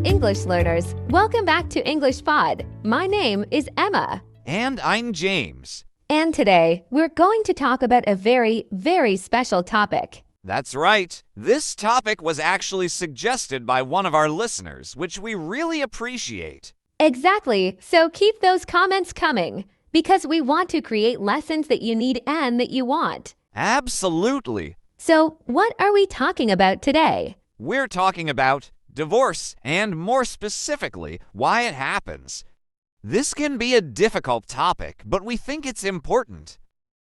English learners, welcome back to English Pod. My name is Emma. And I'm James. And today, we're going to talk about a very, very special topic. That's right. This topic was actually suggested by one of our listeners, which we really appreciate. Exactly, so keep those comments coming, because we want to create lessons that you need and that you want. Absolutely. So, what are we talking about today? We're talking about divorce, and more specifically, why it happens. This can be a difficult topic, but we think it's important.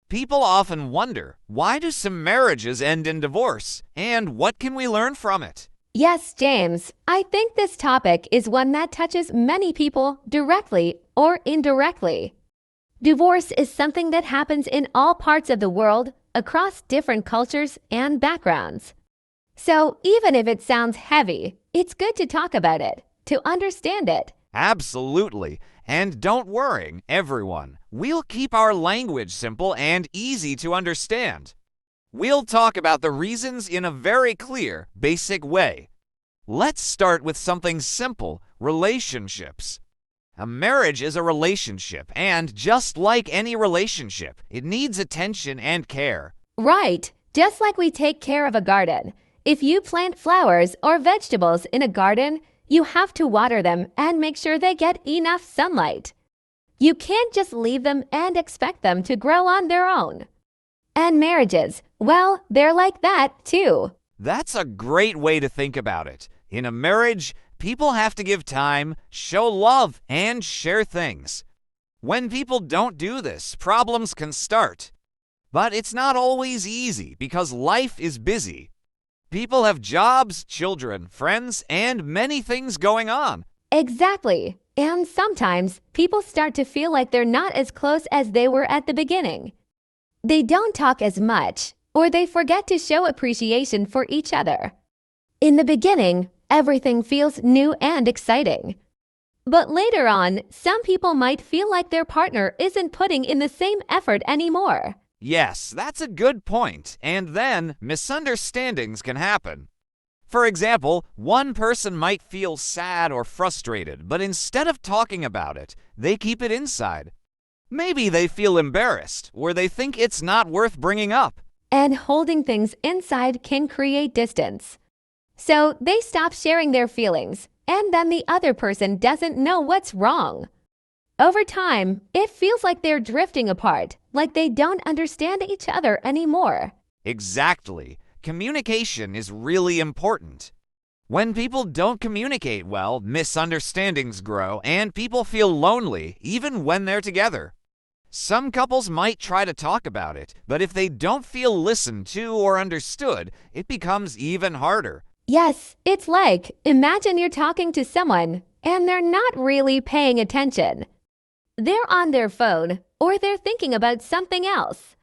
People often wonder, why do some marriages end in divorce, and what can we learn from it? Yes, James, I think this topic is one that touches many people directly or indirectly. Divorce is something that happens in all parts of the world, across different cultures and backgrounds. So even if it sounds heavy, it's good to talk about it, to understand it. Absolutely. And don't worry, everyone. We'll keep our language simple and easy to understand. We'll talk about the reasons in a very clear, basic way. Let's start with something simple, relationships. A marriage is a relationship, and just like any relationship, it needs attention and care. Right, just like we take care of a garden. If you plant flowers or vegetables in a garden, you have to water them and make sure they get enough sunlight. You can't just leave them and expect them to grow on their own. And marriages, well, they're like that too. That's a great way to think about it. In a marriage, people have to give time, show love, and share things. When people don't do this, problems can start. But it's not always easy because life is busy. People have jobs, children, friends, and many things going on. Exactly. And sometimes people start to feel like they're not as close as they were at the beginning. They don't talk as much, or they forget to show appreciation for each other. In the beginning, everything feels new and exciting. But later on, some people might feel like their partner isn't putting in the same effort anymore. Yes, that's a good point, and then misunderstandings can happen. For example, one person might feel sad or frustrated, but instead of talking about it, they keep it inside. Maybe they feel embarrassed, or they think it's not worth bringing up. And holding things inside can create distance. So they stop sharing their feelings, and then the other person doesn't know what's wrong. Over time, it feels like they're drifting apart, like they don't understand each other anymore. Exactly. Communication is really important. When people don't communicate well, misunderstandings grow, and people feel lonely even when they're together. Some couples might try to talk about it, but if they don't feel listened to or understood, it becomes even harder. Yes, it's like, imagine you're talking to someone, and they're not really paying attention. They're on their phone, or they're thinking about something else.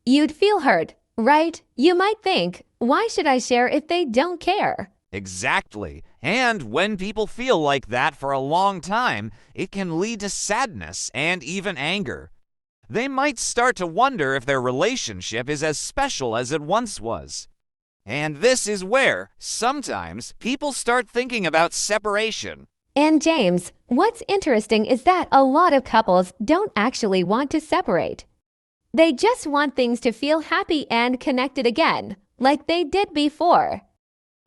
You'd feel hurt, right? You might think, why should I share if they don't care? Exactly. And when people feel like that for a long time, it can lead to sadness and even anger. They might start to wonder if their relationship is as special as it once was. And this is where, sometimes, people start thinking about separation. And James, what's interesting is that a lot of couples don't actually want to separate. They just want things to feel happy and connected again, like they did before.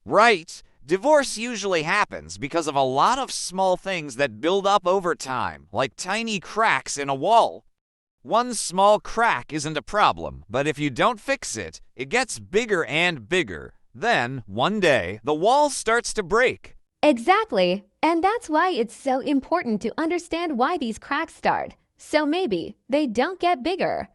Right. Divorce usually happens because of a lot of small things that build up over time, like tiny cracks in a wall. One small crack isn't a problem, but if you don't fix it, it gets bigger and bigger. Then, one day, the wall starts to break. Exactly. And that's why it's so important to understand why these cracks start, so maybe they don't get bigger.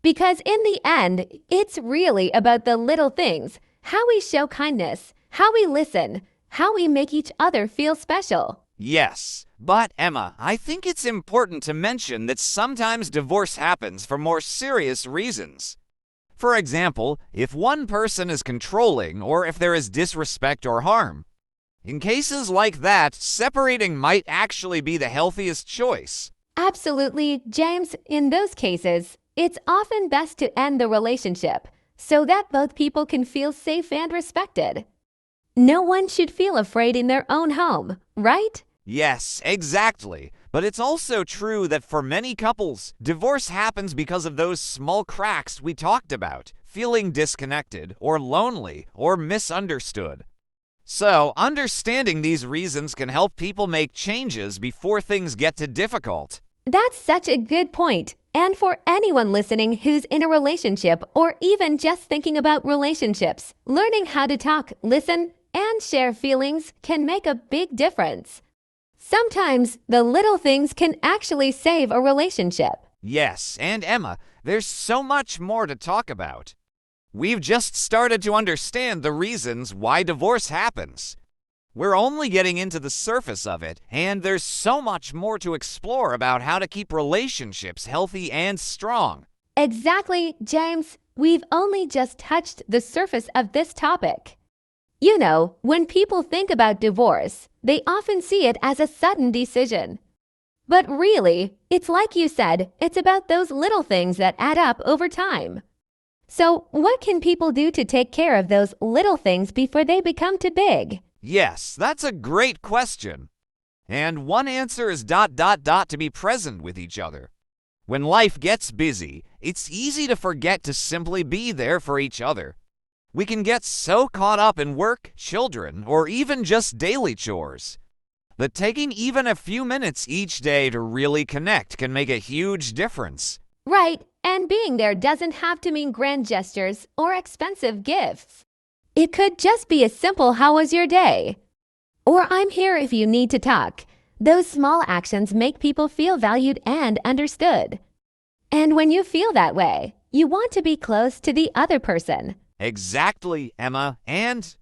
Because in the end, it's really about the little things, how we show kindness, how we listen, how we make each other feel special. Yes, but Emma, I think it's important to mention that sometimes divorce happens for more serious reasons. For example, if one person is controlling or if there is disrespect or harm. In cases like that, separating might actually be the healthiest choice. Absolutely, James. In those cases, it's often best to end the relationship so that both people can feel safe and respected. No one should feel afraid in their own home, right? Yes, exactly. But it's also true that for many couples, divorce happens because of those small cracks we talked about, feeling disconnected, or lonely, or misunderstood. So, understanding these reasons can help people make changes before things get too difficult. That's such a good point. And for anyone listening who's in a relationship or even just thinking about relationships, learning how to talk, listen, and share feelings can make a big difference. Sometimes the little things can actually save a relationship. Yes, and Emma, there's so much more to talk about. We've just started to understand the reasons why divorce happens. We're only getting into the surface of it, and there's so much more to explore about how to keep relationships healthy and strong. Exactly, James. We've only just touched the surface of this topic. You know, when people think about divorce, they often see it as a sudden decision. But really, it's like you said, it's about those little things that add up over time. So, what can people do to take care of those little things before they become too big? Yes, that's a great question. And one answer is to be present with each other. When life gets busy, it's easy to forget to simply be there for each other. We can get so caught up in work, children, or even just daily chores that taking even a few minutes each day to really connect can make a huge difference. Right, and being there doesn't have to mean grand gestures or expensive gifts. It could just be a simple "How was your day?" or "I'm here if you need to talk." Those small actions make people feel valued and understood. And when you feel that way, you want to be close to the other person. Exactly, Emma. And,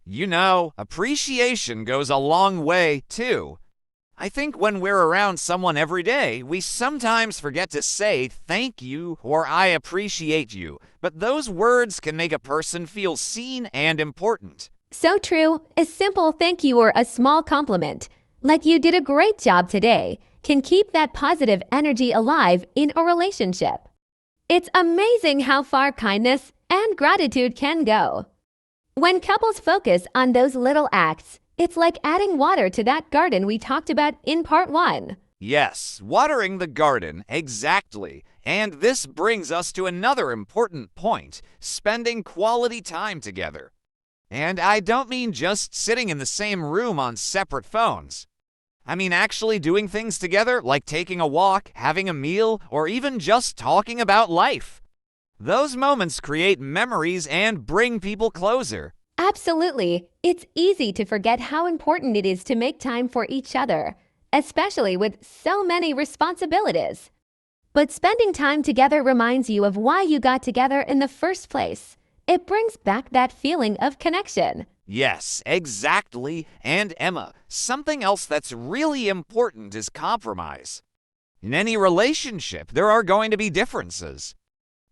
appreciation goes a long way, too. I think when we're around someone every day, we sometimes forget to say thank you or I appreciate you, but those words can make a person feel seen and important. So true, a simple thank you or a small compliment, like "you did a great job today," can keep that positive energy alive in a relationship. It's amazing how far kindness and gratitude can go. When couples focus on those little acts, it's like adding water to that garden we talked about in part 1. Yes, watering the garden, exactly. And this brings us to another important point, spending quality time together. And I don't mean just sitting in the same room on separate phones. I mean actually doing things together, like taking a walk, having a meal, or even just talking about life. Those moments create memories and bring people closer. Absolutely. It's easy to forget how important it is to make time for each other, especially with so many responsibilities. But spending time together reminds you of why you got together in the first place. It brings back that feeling of connection. Yes, exactly. And Emma, something else that's really important is compromise. In any relationship, there are going to be differences.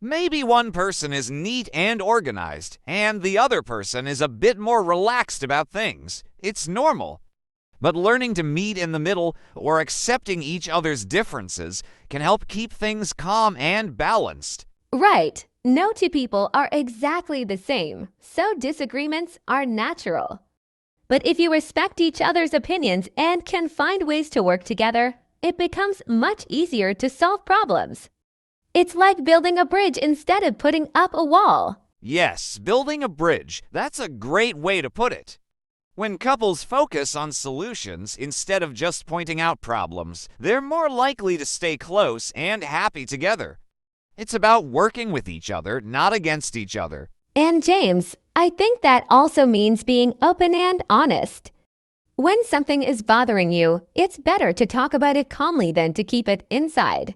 Maybe one person is neat and organized, and the other person is a bit more relaxed about things. It's normal. But learning to meet in the middle or accepting each other's differences can help keep things calm and balanced. Right. No two people are exactly the same, so disagreements are natural. But if you respect each other's opinions and can find ways to work together, it becomes much easier to solve problems. It's like building a bridge instead of putting up a wall. Yes, building a bridge. That's a great way to put it. When couples focus on solutions instead of just pointing out problems, they're more likely to stay close and happy together. It's about working with each other, not against each other. And James, I think that also means being open and honest. When something is bothering you, it's better to talk about it calmly than to keep it inside.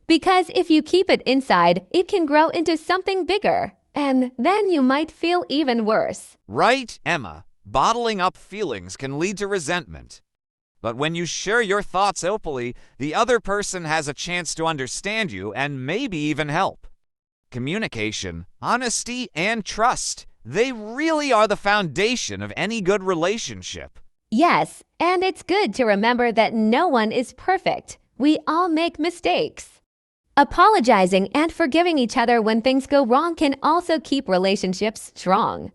Because if you keep it inside, it can grow into something bigger, and then you might feel even worse. Right, Emma. Bottling up feelings can lead to resentment. But when you share your thoughts openly, the other person has a chance to understand you and maybe even help. Communication, honesty, and trust, they really are the foundation of any good relationship. Yes, and it's good to remember that no one is perfect. We all make mistakes. Apologizing and forgiving each other when things go wrong can also keep relationships strong.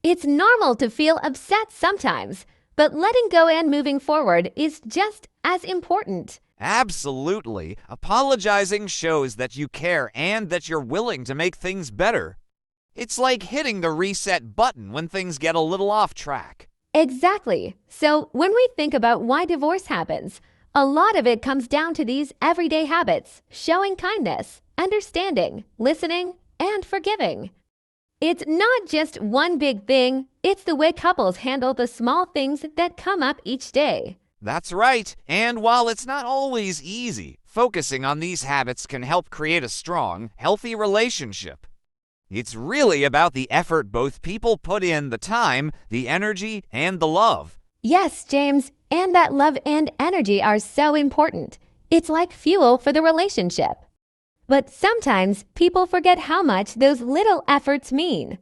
It's normal to feel upset sometimes, but letting go and moving forward is just as important. Absolutely. Apologizing shows that you care and that you're willing to make things better. It's like hitting the reset button when things get a little off track. Exactly. So when we think about why divorce happens, a lot of it comes down to these everyday habits: showing kindness, understanding, listening, and forgiving. It's not just one big thing, it's the way couples handle the small things that come up each day. That's right. And while it's not always easy, focusing on these habits can help create a strong, healthy relationship. It's really about the effort both people put in, the time, the energy, and the love. Yes, James, and that love and energy are so important. It's like fuel for the relationship. But sometimes people forget how much those little efforts mean.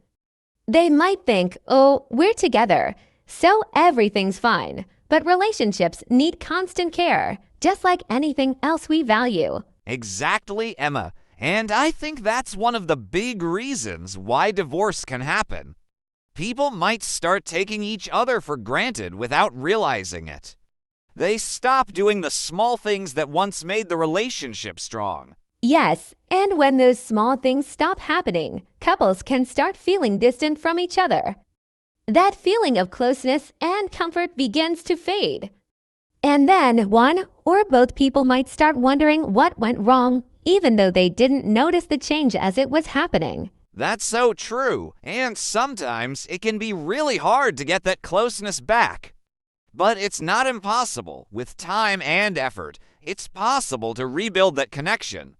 They might think, oh, we're together, so everything's fine. But relationships need constant care, just like anything else we value. Exactly, Emma. And I think that's one of the big reasons why divorce can happen. People might start taking each other for granted without realizing it. They stop doing the small things that once made the relationship strong. Yes, and when those small things stop happening, couples can start feeling distant from each other. That feeling of closeness and comfort begins to fade. And then one or both people might start wondering what went wrong, even though they didn't notice the change as it was happening. That's so true, and sometimes it can be really hard to get that closeness back. But it's not impossible. With time and effort, it's possible to rebuild that connection.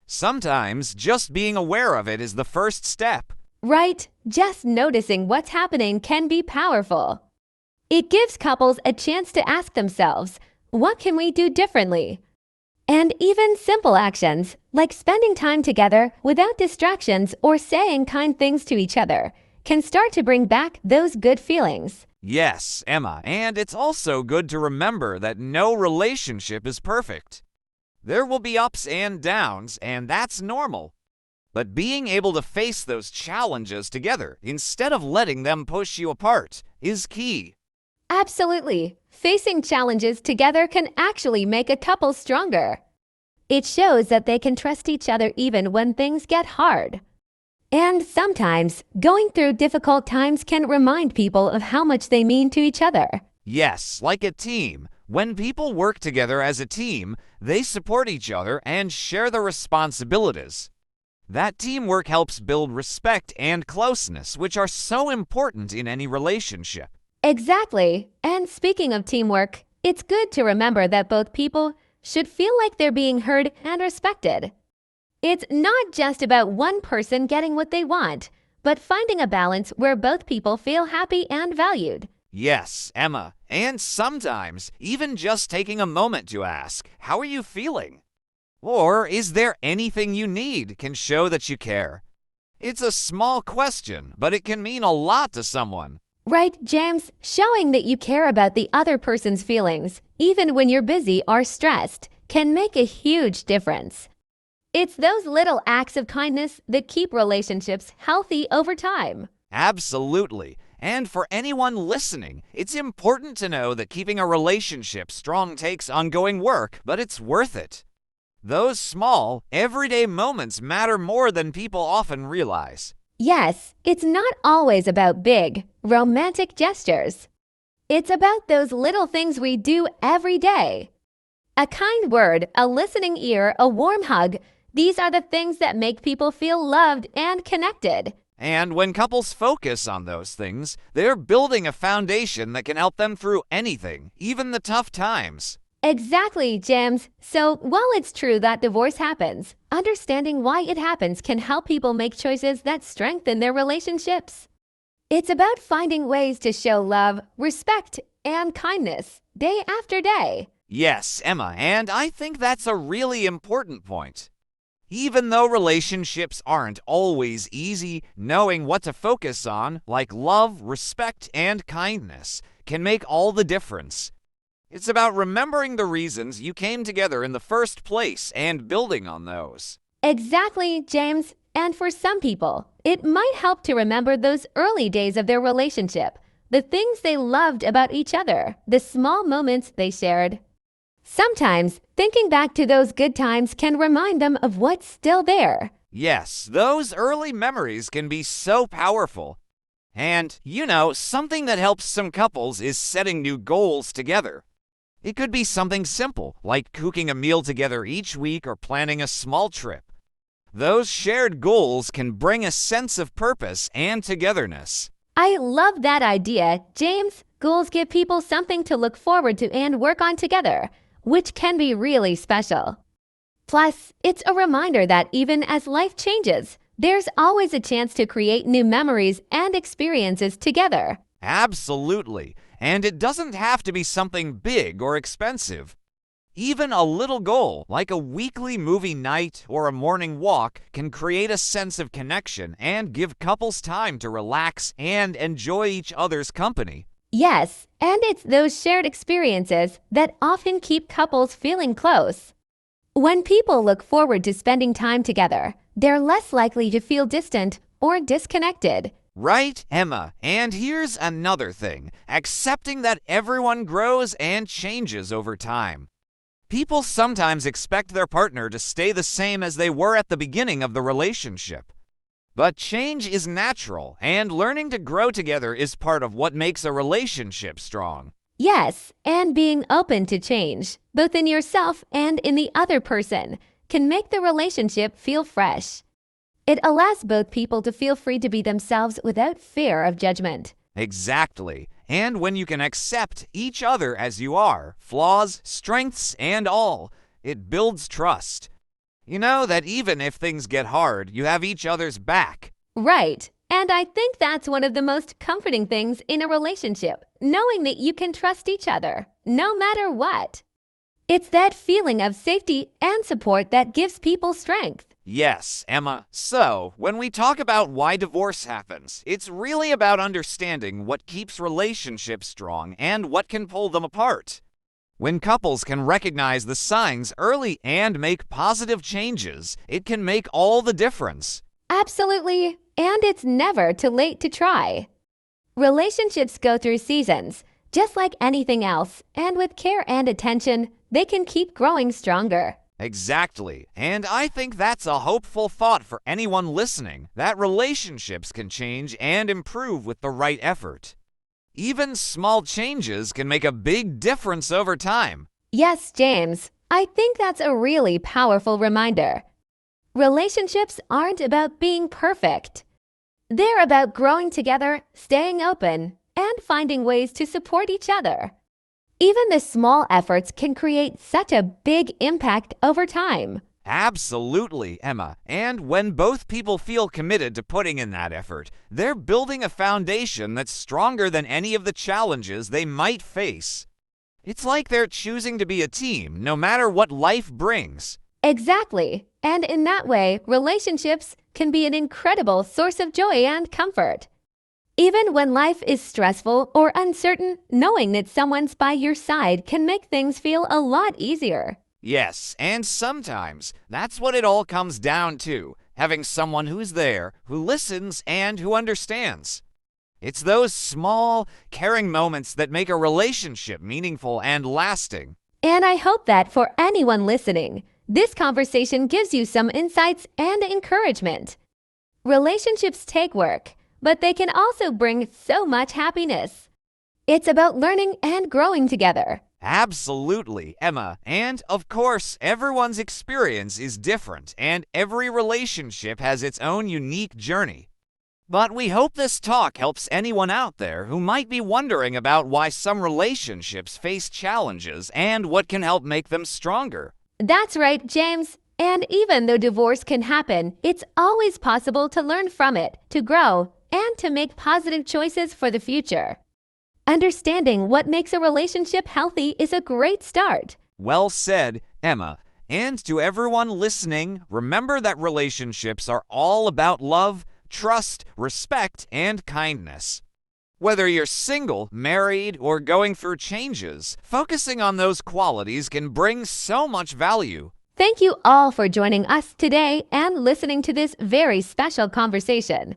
Sometimes just being aware of it is the first step. Right, just noticing what's happening can be powerful. It gives couples a chance to ask themselves, what can we do differently? And even simple actions, like spending time together without distractions or saying kind things to each other, can start to bring back those good feelings. Yes, Emma, and it's also good to remember that no relationship is perfect. There will be ups and downs, and that's normal. But being able to face those challenges together instead of letting them push you apart is key. Absolutely. Facing challenges together can actually make a couple stronger. It shows that they can trust each other even when things get hard. And sometimes, going through difficult times can remind people of how much they mean to each other. Yes, like a team. When people work together as a team, they support each other and share the responsibilities. That teamwork helps build respect and closeness, which are so important in any relationship. Exactly. And speaking of teamwork, it's good to remember that both people should feel like they're being heard and respected. It's not just about one person getting what they want, but finding a balance where both people feel happy and valued. Yes, Emma. And sometimes, even just taking a moment to ask, how are you feeling? Or is there anything you need can show that you care. It's a small question, but it can mean a lot to someone. Right, James? Showing that you care about the other person's feelings, even when you're busy or stressed, can make a huge difference. It's those little acts of kindness that keep relationships healthy over time. Absolutely. And for anyone listening, it's important to know that keeping a relationship strong takes ongoing work, but it's worth it. Those small, everyday moments matter more than people often realize. Yes, it's not always about big, romantic gestures. It's about those little things we do every day. A kind word, a listening ear, a warm hug, these are the things that make people feel loved and connected. And when couples focus on those things, they're building a foundation that can help them through anything, even the tough times. Exactly, James. So while it's true that divorce happens, understanding why it happens can help people make choices that strengthen their relationships. It's about finding ways to show love, respect, and kindness day after day. Yes, Emma, and I think that's a really important point. Even though relationships aren't always easy, knowing what to focus on, like love, respect, and kindness, can make all the difference. It's about remembering the reasons you came together in the first place and building on those. Exactly, James. And for some people, it might help to remember those early days of their relationship, the things they loved about each other, the small moments they shared. Sometimes, thinking back to those good times can remind them of what's still there. Yes, those early memories can be so powerful. And, something that helps some couples is setting new goals together. It could be something simple, like cooking a meal together each week or planning a small trip. Those shared goals can bring a sense of purpose and togetherness. I love that idea, James. Goals give people something to look forward to and work on together, which can be really special. Plus, it's a reminder that even as life changes, there's always a chance to create new memories and experiences together. Absolutely. And it doesn't have to be something big or expensive. Even a little goal, like a weekly movie night or a morning walk, can create a sense of connection and give couples time to relax and enjoy each other's company. Yes, and it's those shared experiences that often keep couples feeling close. When people look forward to spending time together, they're less likely to feel distant or disconnected. Right, Emma? And here's another thing, accepting that everyone grows and changes over time. People sometimes expect their partner to stay the same as they were at the beginning of the relationship. But change is natural, and learning to grow together is part of what makes a relationship strong. Yes, and being open to change, both in yourself and in the other person, can make the relationship feel fresh. It allows both people to feel free to be themselves without fear of judgment. Exactly. And when you can accept each other as you are, flaws, strengths, and all, it builds trust. You know that even if things get hard, you have each other's back. Right. And I think that's one of the most comforting things in a relationship, knowing that you can trust each other, no matter what. It's that feeling of safety and support that gives people strength. Yes, Emma. So, when we talk about why divorce happens, it's really about understanding what keeps relationships strong and what can pull them apart. When couples can recognize the signs early and make positive changes, it can make all the difference. Absolutely. And it's never too late to try. Relationships go through seasons, just like anything else, and with care and attention, they can keep growing stronger. Exactly. And I think that's a hopeful thought for anyone listening, that relationships can change and improve with the right effort. Even small changes can make a big difference over time. Yes, James, I think that's a really powerful reminder. Relationships aren't about being perfect. They're about growing together, staying open, and finding ways to support each other. Even the small efforts can create such a big impact over time. Absolutely, Emma. And when both people feel committed to putting in that effort, they're building a foundation that's stronger than any of the challenges they might face. It's like they're choosing to be a team, no matter what life brings. Exactly. And in that way, relationships can be an incredible source of joy and comfort. Even when life is stressful or uncertain, knowing that someone's by your side can make things feel a lot easier. Yes, and sometimes that's what it all comes down to, having someone who's there, who listens, and who understands. It's those small, caring moments that make a relationship meaningful and lasting. And I hope that for anyone listening, this conversation gives you some insights and encouragement. Relationships take work, but they can also bring so much happiness. It's about learning and growing together. Absolutely, Emma. And, of course, everyone's experience is different, and every relationship has its own unique journey. But we hope this talk helps anyone out there who might be wondering about why some relationships face challenges and what can help make them stronger. That's right, James. And even though divorce can happen, it's always possible to learn from it, to grow, and to make positive choices for the future. Understanding what makes a relationship healthy is a great start. Well said, Emma. And to everyone listening, remember that relationships are all about love, trust, respect, and kindness. Whether you're single, married, or going through changes, focusing on those qualities can bring so much value. Thank you all for joining us today and listening to this very special conversation.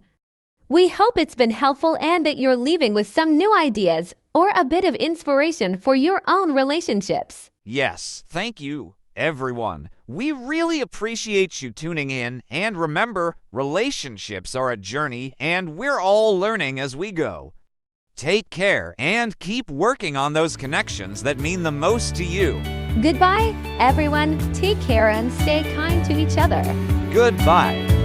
We hope it's been helpful and that you're leaving with some new ideas or a bit of inspiration for your own relationships. Yes, thank you, everyone. We really appreciate you tuning in, and remember, relationships are a journey and we're all learning as we go. Take care and keep working on those connections that mean the most to you. Goodbye, everyone. Take care and stay kind to each other. Goodbye.